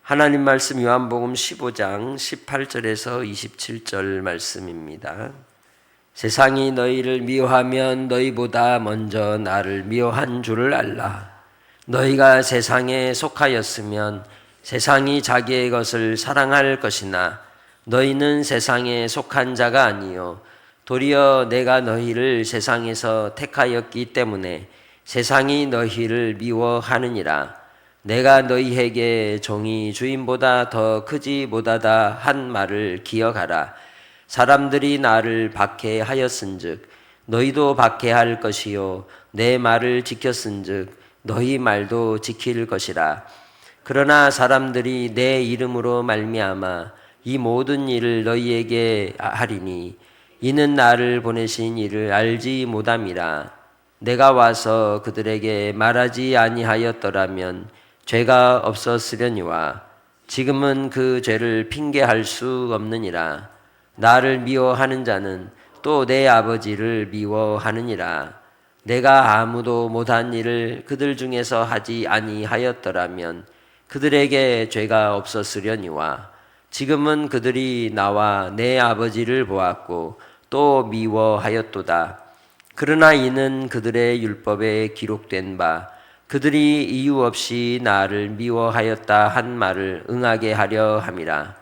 하나님 말씀 요한복음 15장 18절에서 27절 말씀입니다. 세상이 너희를 미워하면 너희보다 먼저 나를 미워한 줄을 알라. 너희가 세상에 속하였으면 세상이 자기의 것을 사랑할 것이나 너희는 세상에 속한 자가 아니요 도리어 내가 너희를 세상에서 택하였기 때문에 세상이 너희를 미워하느니라. 내가 너희에게 종이 주인보다 더 크지 못하다 한 말을 기억하라. 사람들이 나를 박해하였은즉 너희도 박해할 것이요 내 말을 지켰은즉 너희 말도 지킬 것이라. 그러나 사람들이 내 이름으로 말미암아 이 모든 일을 너희에게 하리니 이는 나를 보내신 이를 알지 못함이라. 내가 와서 그들에게 말하지 아니하였더라면 죄가 없었으려니와 지금은 그 죄를 핑계할 수 없느니라. 나를 미워하는 자는 또 내 아버지를 미워하느니라. 내가 아무도 못한 일을 그들 중에서 하지 아니하였더라면 그들에게 죄가 없었으려니와 지금은 그들이 나와 내 아버지를 보았고 또 미워하였도다. 그러나 이는 그들의 율법에 기록된 바 그들이 이유 없이 나를 미워하였다 한 말을 응하게 하려 함이라.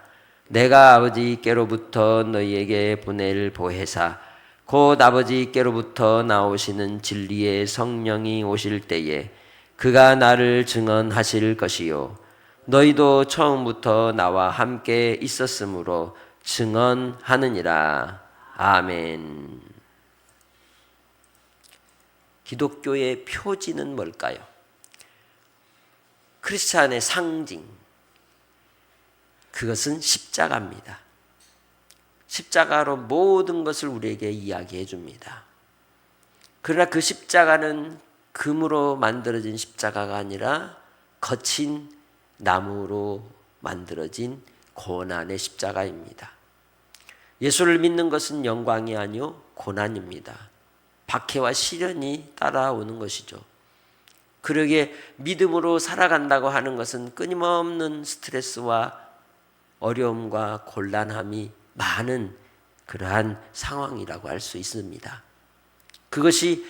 내가 아버지께로부터 너희에게 보낼 보혜사 곧 아버지께로부터 나오시는 진리의 성령이 오실 때에 그가 나를 증언하실 것이요 너희도 처음부터 나와 함께 있었으므로 증언하느니라. 아멘. 기독교의 표지는 뭘까요? 크리스찬의 상징, 그것은 십자가입니다. 십자가로 모든 것을 우리에게 이야기해 줍니다. 그러나 그 십자가는 금으로 만들어진 십자가가 아니라 거친 나무로 만들어진 고난의 십자가입니다. 예수를 믿는 것은 영광이 아니요 고난입니다. 박해와 시련이 따라오는 것이죠. 그러기에 믿음으로 살아간다고 하는 것은 끊임없는 스트레스와 어려움과 곤란함이 많은 그러한 상황이라고 할 수 있습니다. 그것이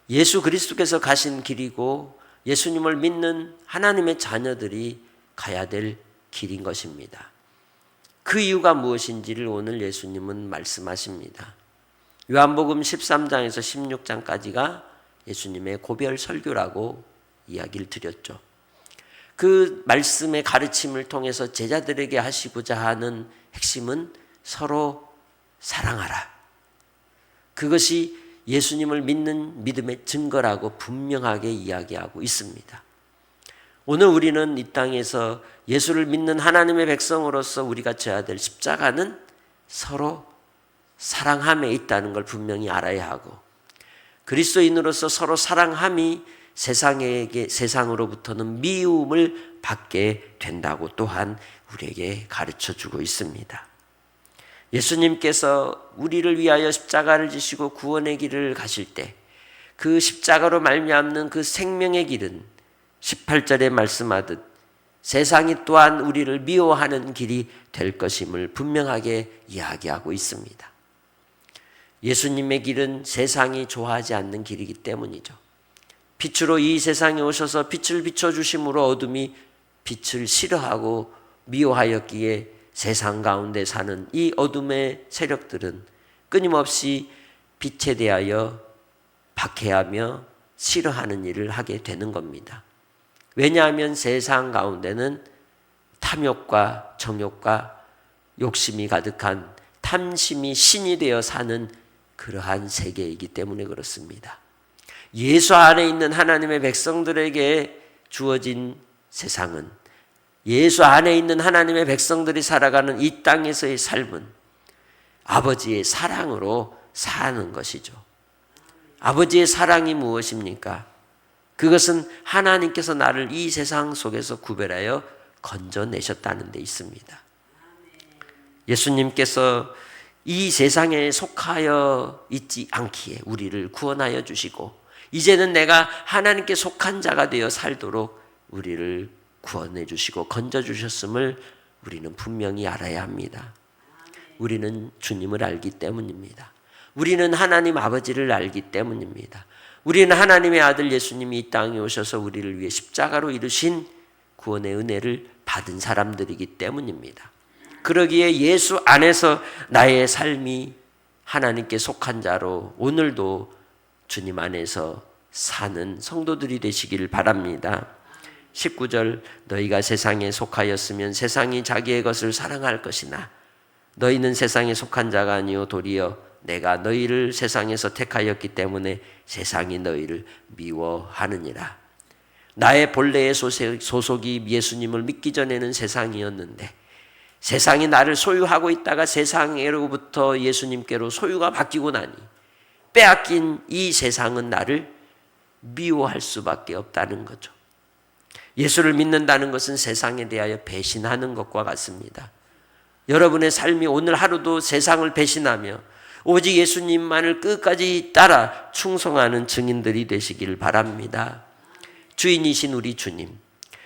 예수 그리스도께서 가신 길이고 예수님을 믿는 하나님의 자녀들이 가야 될 길인 것입니다. 그 이유가 무엇인지를 오늘 예수님은 말씀하십니다. 요한복음 13장에서 16장까지가 예수님의 고별 설교라고 이야기를 드렸죠. 그 말씀의 가르침을 통해서 제자들에게 하시고자 하는 핵심은 서로 사랑하라. 그것이 예수님을 믿는 믿음의 증거라고 분명하게 이야기하고 있습니다. 오늘 우리는 이 땅에서 예수를 믿는 하나님의 백성으로서 우리가 져야 될 십자가는 서로 사랑함에 있다는 걸 분명히 알아야 하고 그리스도인으로서 서로 사랑함이 세상으로부터는 미움을 받게 된다고 또한 우리에게 가르쳐주고 있습니다. 예수님께서 우리를 위하여 십자가를 지시고 구원의 길을 가실 때 그 십자가로 말미암는 그 생명의 길은 18절에 말씀하듯 세상이 또한 우리를 미워하는 길이 될 것임을 분명하게 이야기하고 있습니다. 예수님의 길은 세상이 좋아하지 않는 길이기 때문이죠. 빛으로 이 세상에 오셔서 빛을 비춰주심으로 어둠이 빛을 싫어하고 미워하였기에 세상 가운데 사는 이 어둠의 세력들은 끊임없이 빛에 대하여 박해하며 싫어하는 일을 하게 되는 겁니다. 왜냐하면 세상 가운데는 탐욕과 정욕과 욕심이 가득한 탐심이 신이 되어 사는 그러한 세계이기 때문에 그렇습니다. 예수 안에 있는 하나님의 백성들에게 주어진 세상은 예수 안에 있는 하나님의 백성들이 살아가는 이 땅에서의 삶은 아버지의 사랑으로 사는 것이죠. 아버지의 사랑이 무엇입니까? 그것은 하나님께서 나를 이 세상 속에서 구별하여 건져내셨다는 데 있습니다. 예수님께서 이 세상에 속하여 있지 않기에 우리를 구원하여 주시고 이제는 내가 하나님께 속한 자가 되어 살도록 우리를 구원해 주시고 건져 주셨음을 우리는 분명히 알아야 합니다. 우리는 주님을 알기 때문입니다. 우리는 하나님 아버지를 알기 때문입니다. 우리는 하나님의 아들 예수님이 이 땅에 오셔서 우리를 위해 십자가로 이루신 구원의 은혜를 받은 사람들이기 때문입니다. 그러기에 예수 안에서 나의 삶이 하나님께 속한 자로 오늘도 주님 안에서 사는 성도들이 되시길 바랍니다. 19절 너희가 세상에 속하였으면 세상이 자기의 것을 사랑할 것이나 너희는 세상에 속한 자가 아니요 도리어 내가 너희를 세상에서 택하였기 때문에 세상이 너희를 미워하느니라. 나의 본래의 소속이 예수님을 믿기 전에는 세상이었는데 세상이 나를 소유하고 있다가 세상으로부터 예수님께로 소유가 바뀌고 나니 빼앗긴 이 세상은 나를 미워할 수밖에 없다는 거죠. 예수를 믿는다는 것은 세상에 대하여 배신하는 것과 같습니다. 여러분의 삶이 오늘 하루도 세상을 배신하며 오직 예수님만을 끝까지 따라 충성하는 증인들이 되시길 바랍니다. 주인이신 우리 주님,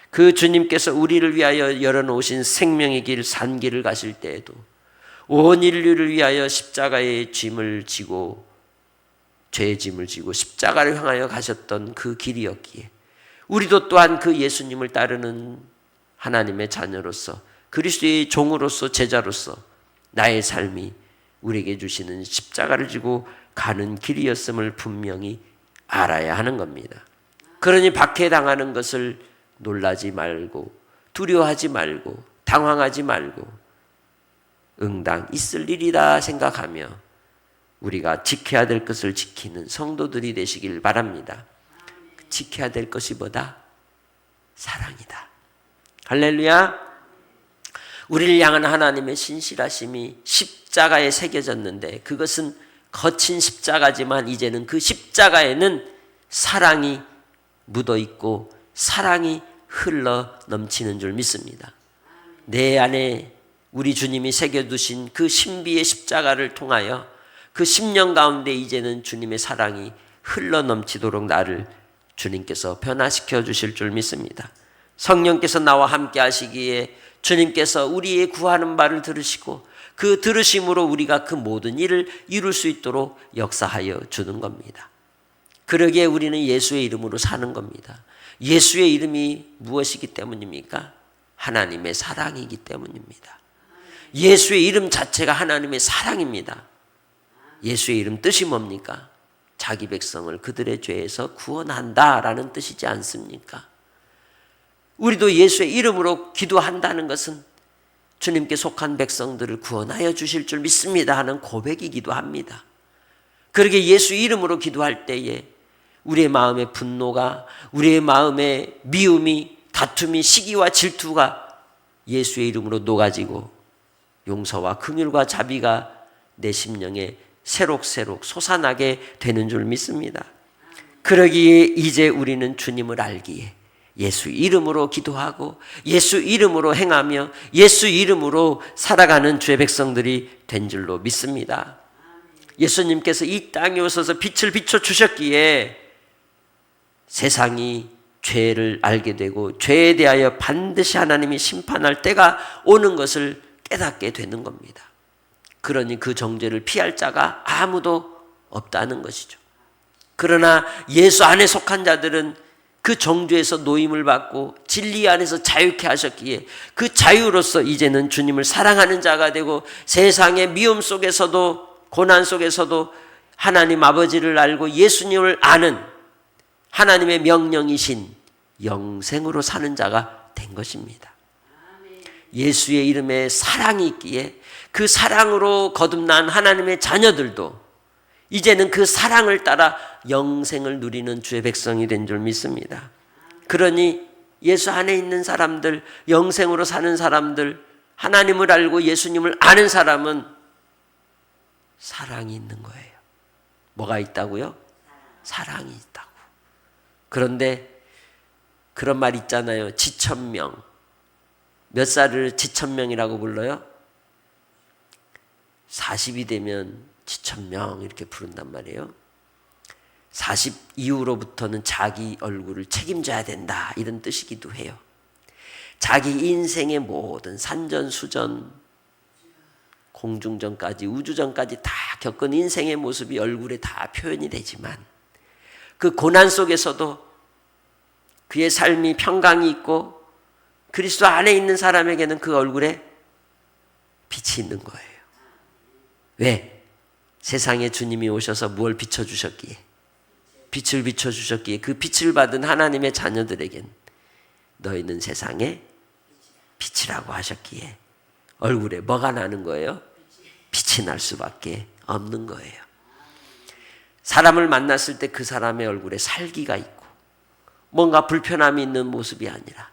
그 주님께서 우리를 위하여 열어놓으신 생명의 길, 산 길을 가실 때에도 온 인류를 위하여 십자가의 짐을 지고 죄의 짐을 지고 십자가를 향하여 가셨던 그 길이었기에 우리도 또한 그 예수님을 따르는 하나님의 자녀로서 그리스도의 종으로서 제자로서 나의 삶이 우리에게 주시는 십자가를 지고 가는 길이었음을 분명히 알아야 하는 겁니다. 그러니 박해당하는 것을 놀라지 말고 두려워하지 말고 당황하지 말고 응당 있을 일이다 생각하며 우리가 지켜야 될 것을 지키는 성도들이 되시길 바랍니다. 지켜야 될 것이 뭐다? 사랑이다. 할렐루야. 우리를 향한 하나님의 신실하심이 십자가에 새겨졌는데 그것은 거친 십자가지만 이제는 그 십자가에는 사랑이 묻어있고 사랑이 흘러 넘치는 줄 믿습니다. 내 안에 우리 주님이 새겨두신 그 신비의 십자가를 통하여 그 10년 가운데 이제는 주님의 사랑이 흘러 넘치도록 나를 주님께서 변화시켜 주실 줄 믿습니다. 성령께서 나와 함께 하시기에 주님께서 우리의 구하는 바를 들으시고 그 들으심으로 우리가 그 모든 일을 이룰 수 있도록 역사하여 주는 겁니다. 그러기에 우리는 예수의 이름으로 사는 겁니다. 예수의 이름이 무엇이기 때문입니까? 하나님의 사랑이기 때문입니다. 예수의 이름 자체가 하나님의 사랑입니다. 예수의 이름 뜻이 뭡니까? 자기 백성을 그들의 죄에서 구원한다라는 뜻이지 않습니까? 우리도 예수의 이름으로 기도한다는 것은 주님께 속한 백성들을 구원하여 주실 줄 믿습니다 하는 고백이기도 합니다. 그러게 예수 이름으로 기도할 때에 우리의 마음의 분노가, 우리의 마음의 미움이, 다툼이, 시기와 질투가 예수의 이름으로 녹아지고 용서와 긍휼과 자비가 내 심령에 새록새록 솟아나게 되는 줄 믿습니다. 그러기에 이제 우리는 주님을 알기에 예수 이름으로 기도하고 예수 이름으로 행하며 예수 이름으로 살아가는 주의 백성들이 된 줄로 믿습니다. 예수님께서 이 땅에 오셔서 빛을 비춰주셨기에 세상이 죄를 알게 되고 죄에 대하여 반드시 하나님이 심판할 때가 오는 것을 깨닫게 되는 겁니다. 그러니 그 정죄를 피할 자가 아무도 없다는 것이죠. 그러나 예수 안에 속한 자들은 그 정죄에서 노임을 받고 진리 안에서 자유케 하셨기에 그 자유로서 이제는 주님을 사랑하는 자가 되고 세상의 미움 속에서도 고난 속에서도 하나님 아버지를 알고 예수님을 아는 하나님의 명령이신 영생으로 사는 자가 된 것입니다. 예수의 이름에 사랑이 있기에 그 사랑으로 거듭난 하나님의 자녀들도 이제는 그 사랑을 따라 영생을 누리는 주의 백성이 된 줄 믿습니다. 그러니 예수 안에 있는 사람들, 영생으로 사는 사람들, 하나님을 알고 예수님을 아는 사람은 사랑이 있는 거예요. 뭐가 있다고요? 사랑이 있다고. 그런데 그런 말 있잖아요. 지천명. 몇 살을 지천명이라고 불러요? 40이 되면 지천명 이렇게 부른단 말이에요. 40 이후로부터는 자기 얼굴을 책임져야 된다 이런 뜻이기도 해요. 자기 인생의 모든 산전수전, 공중전까지 우주전까지 다 겪은 인생의 모습이 얼굴에 다 표현이 되지만 그 고난 속에서도 그의 삶이 평강이 있고 그리스도 안에 있는 사람에게는 그 얼굴에 빛이 있는 거예요. 왜? 세상에 주님이 오셔서 무엇을 비춰주셨기에, 빛을 비춰주셨기에 그 빛을 받은 하나님의 자녀들에겐 너희는 세상에 빛이라고 하셨기에 얼굴에 뭐가 나는 거예요? 빛이 날 수밖에 없는 거예요. 사람을 만났을 때 그 사람의 얼굴에 살기가 있고 뭔가 불편함이 있는 모습이 아니라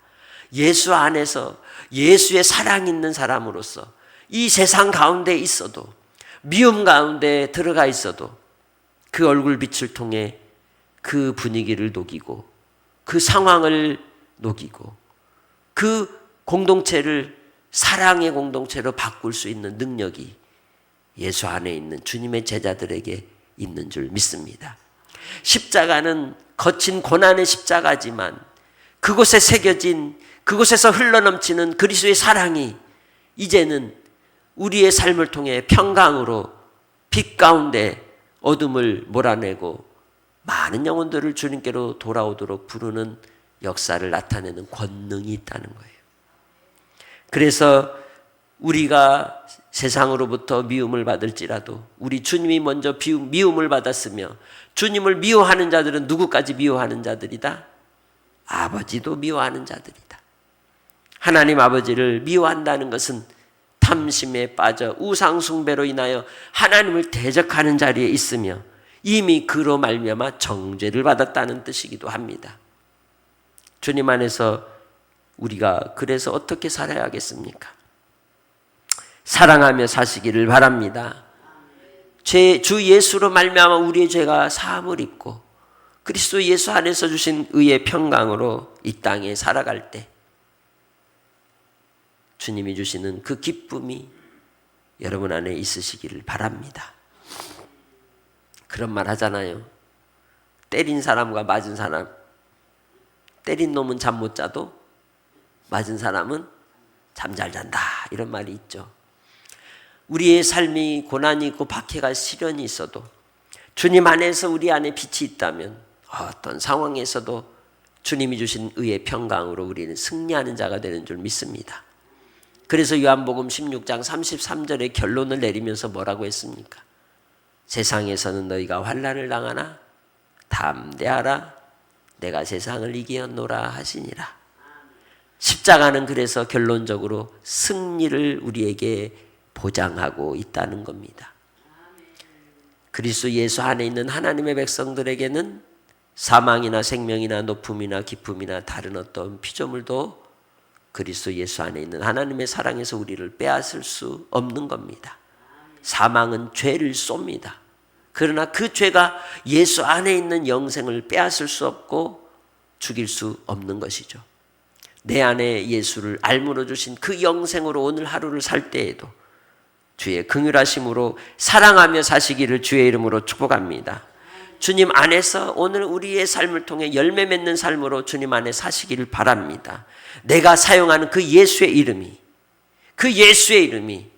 예수 안에서 예수의 사랑이 있는 사람으로서 이 세상 가운데 있어도, 미움 가운데 들어가 있어도 그 얼굴 빛을 통해 그 분위기를 녹이고 그 상황을 녹이고 그 공동체를 사랑의 공동체로 바꿀 수 있는 능력이 예수 안에 있는 주님의 제자들에게 있는 줄 믿습니다. 십자가는 거친 고난의 십자가지만 그곳에 새겨진, 그곳에서 흘러넘치는 그리스도의 사랑이 이제는 우리의 삶을 통해 평강으로 빛 가운데 어둠을 몰아내고 많은 영혼들을 주님께로 돌아오도록 부르는 역사를 나타내는 권능이 있다는 거예요. 그래서 우리가 세상으로부터 미움을 받을지라도 우리 주님이 먼저 미움을 받았으며 주님을 미워하는 자들은 누구까지 미워하는 자들이다? 아버지도 미워하는 자들이다. 하나님 아버지를 미워한다는 것은 탐심에 빠져 우상 숭배로 인하여 하나님을 대적하는 자리에 있으며 이미 그로 말미암아 정죄를 받았다는 뜻이기도 합니다. 주님 안에서 우리가 그래서 어떻게 살아야 하겠습니까? 사랑하며 사시기를 바랍니다. 주 예수로 말미암아 우리의 죄가 사함을 입고 그리스도 예수 안에서 주신 의의 평강으로 이 땅에 살아갈 때 주님이 주시는 그 기쁨이 여러분 안에 있으시기를 바랍니다. 그런 말 하잖아요. 때린 사람과 맞은 사람, 때린 놈은 잠 못 자도 맞은 사람은 잠 잘 잔다, 이런 말이 있죠. 우리의 삶이 고난이 있고 박해가 시련이 있어도 주님 안에서 우리 안에 빛이 있다면 어떤 상황에서도 주님이 주신 의의 평강으로 우리는 승리하는 자가 되는 줄 믿습니다. 그래서 요한복음 16장 33절에 결론을 내리면서 뭐라고 했습니까? 세상에서는 너희가 환난을 당하나 담대하라, 내가 세상을 이기었노라 하시니라. 십자가는 그래서 결론적으로 승리를 우리에게 보장하고 있다는 겁니다. 그리스도 예수 안에 있는 하나님의 백성들에게는 사망이나 생명이나 높음이나 깊음이나 다른 어떤 피조물도 그리스도 예수 안에 있는 하나님의 사랑에서 우리를 빼앗을 수 없는 겁니다. 사망은 죄를 쏩니다. 그러나 그 죄가 예수 안에 있는 영생을 빼앗을 수 없고 죽일 수 없는 것이죠. 내 안에 예수를 알므로 주신 그 영생으로 오늘 하루를 살 때에도 주의 긍휼하심으로 사랑하며 사시기를 주의 이름으로 축복합니다. 주님 안에서 오늘 우리의 삶을 통해 열매 맺는 삶으로 주님 안에 사시기를 바랍니다. 내가 사용하는 그 예수의 이름이, 그 예수의 이름이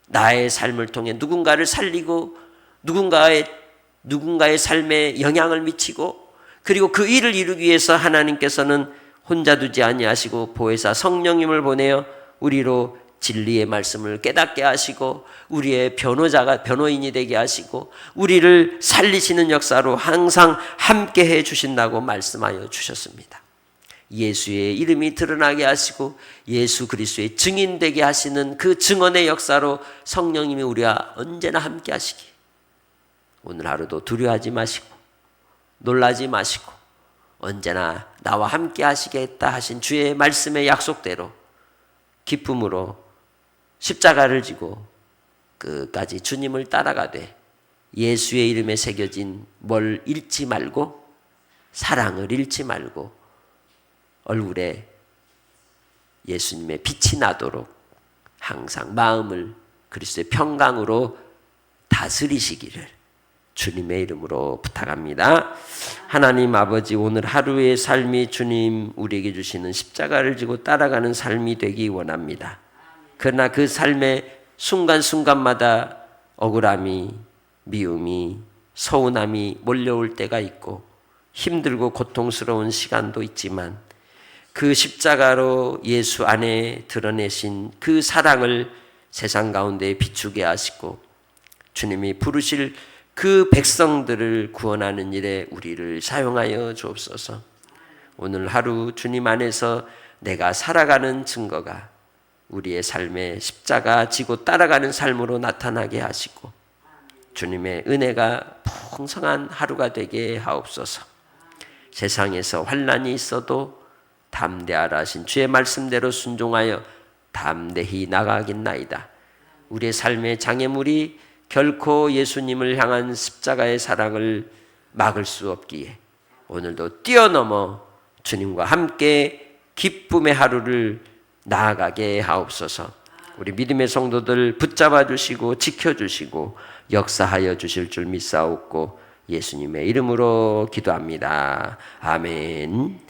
나의 삶을 통해 누군가를 살리고 누군가의 삶에 영향을 미치고 그리고 그 일을 이루기 위해서 하나님께서는 혼자 두지 아니하시고 보혜사 성령님을 보내어 우리로 진리의 말씀을 깨닫게 하시고 우리의 변호인이 되게 하시고 우리를 살리시는 역사로 항상 함께 해 주신다고 말씀하여 주셨습니다. 예수의 이름이 드러나게 하시고 예수 그리스도의 증인 되게 하시는 그 증언의 역사로 성령님이 우리와 언제나 함께 하시기, 오늘 하루도 두려워하지 마시고 놀라지 마시고 언제나 나와 함께 하시겠다 하신 주의 말씀의 약속대로 기쁨으로 십자가를 지고 끝까지 주님을 따라가되 예수의 이름에 새겨진 뭘 잃지 말고 사랑을 잃지 말고 얼굴에 예수님의 빛이 나도록 항상 마음을 그리스도의 평강으로 다스리시기를 주님의 이름으로 부탁합니다. 하나님 아버지, 오늘 하루의 삶이 주님 우리에게 주시는 십자가를 지고 따라가는 삶이 되기 원합니다. 그러나 그 삶의 순간순간마다 억울함이, 미움이, 서운함이 몰려올 때가 있고 힘들고 고통스러운 시간도 있지만 그 십자가로 예수 안에 드러내신 그 사랑을 세상 가운데 비추게 하시고 주님이 부르실 그 백성들을 구원하는 일에 우리를 사용하여 주옵소서. 오늘 하루 주님 안에서 내가 살아가는 증거가 우리의 삶에 십자가 지고 따라가는 삶으로 나타나게 하시고 주님의 은혜가 풍성한 하루가 되게 하옵소서. 세상에서 환난이 있어도 담대하라 하신 주의 말씀대로 순종하여 담대히 나가겠나이다. 우리의 삶의 장애물이 결코 예수님을 향한 십자가의 사랑을 막을 수 없기에 오늘도 뛰어넘어 주님과 함께 기쁨의 하루를 나아가게 하옵소서. 우리 믿음의 성도들 붙잡아 주시고 지켜주시고 역사하여 주실 줄 믿사옵고 예수님의 이름으로 기도합니다. 아멘.